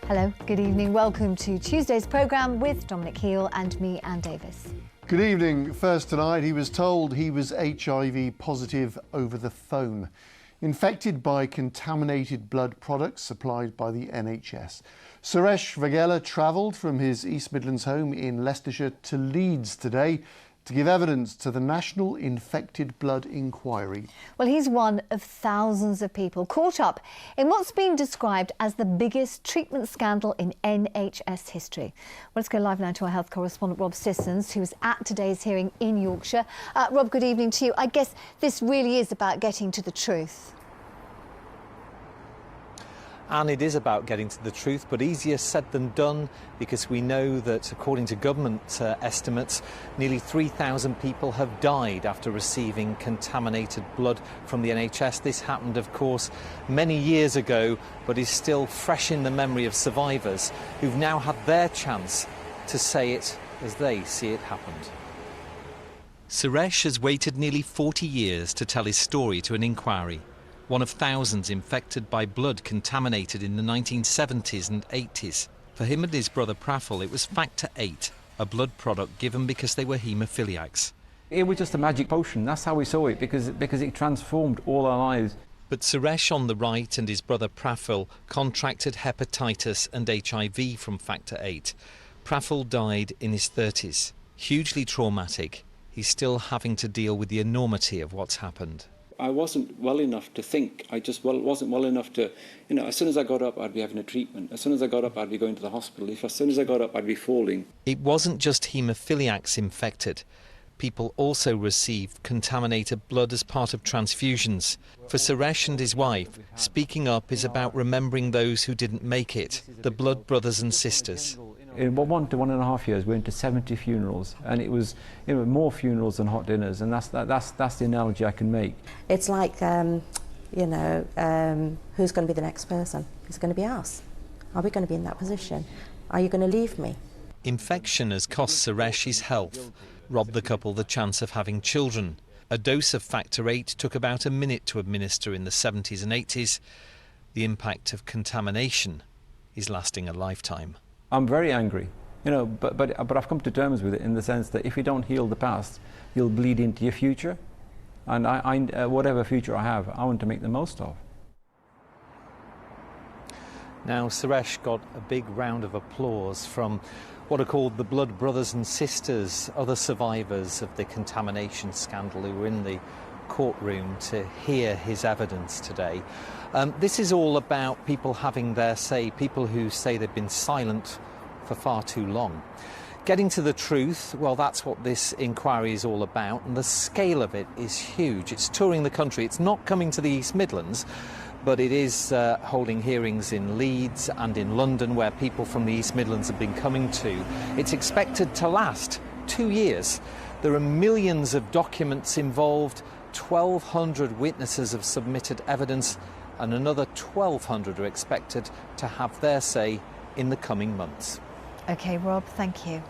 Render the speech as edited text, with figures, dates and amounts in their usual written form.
Hello, good evening. Welcome to Tuesday's programme with Dominic Heel and me, Anne Davis. Good evening. First tonight, he was told he was HIV positive over the phone, infected by contaminated blood products supplied by the NHS. Suresh Vaghela travelled from his East Midlands home in Leicestershire to Leeds today to give evidence to the National Infected Blood Inquiry. Well, he's one of thousands of people caught up in what's been described as the biggest treatment scandal in NHS history. Well, let's go live now to our health correspondent Rob Sissons, who was at today's hearing in Yorkshire. Rob, good evening to you. I guess this really is about getting to the truth. And it is about getting to the truth, but easier said than done, because we know that, according to government estimates, nearly 3,000 people have died after receiving contaminated blood from the NHS. This happened, of course, many years ago, but is still fresh in the memory of survivors who've now had their chance to say it as they see it happened. Suresh has waited nearly 40 years to tell his story to an inquiry. One of thousands infected by blood contaminated in the 1970s and 80s. For him and his brother Praful, it was Factor VIII, a blood product given because they were haemophiliacs. It was just a magic potion. That's how we saw it, because it transformed all our lives. But Suresh on the right and his brother Praful contracted hepatitis and HIV from Factor VIII. Praful died in his 30s. Hugely traumatic. He's still having to deal with the enormity of what's happened. I wasn't well enough to think. I just wasn't well enough to, as soon as I got up, I'd be having a treatment. As soon as I got up, I'd be going to the hospital. As soon as I got up, I'd be falling. It wasn't just haemophiliacs infected. People also received contaminated blood as part of transfusions. For Suresh and his wife, speaking up is about remembering those who didn't make it, the blood brothers and sisters. In 1 to 1.5 years, we went to 70 funerals, and it was more funerals than hot dinners, and that's the analogy I can make. It's like, who's going to be the next person? It's going to be us. Are we going to be in that position? Are you going to leave me? Infection has cost Suresh his health, robbed the couple the chance of having children. A dose of Factor VIII took about a minute to administer in the 70s and 80s. The impact of contamination is lasting a lifetime. I'm very angry, but I've come to terms with it in the sense that if you don't heal the past, you'll bleed into your future. And whatever future I have, I want to make the most of. Now, Suresh got a big round of applause from what are called the blood brothers and sisters, other survivors of the contamination scandal who were in the courtroom to hear his evidence today. This is all about people having their say, people who say they've been silent for far too long. Getting to the truth, well, that's what this inquiry is all about, and the scale of it is huge. It's touring the country. It's not coming to the East Midlands, but it is holding hearings in Leeds and in London, where people from the East Midlands have been coming to. It's expected to last 2 years. There are millions of documents involved. 1,200 witnesses have submitted evidence, and another 1,200 are expected to have their say in the coming months. OK, Rob, thank you.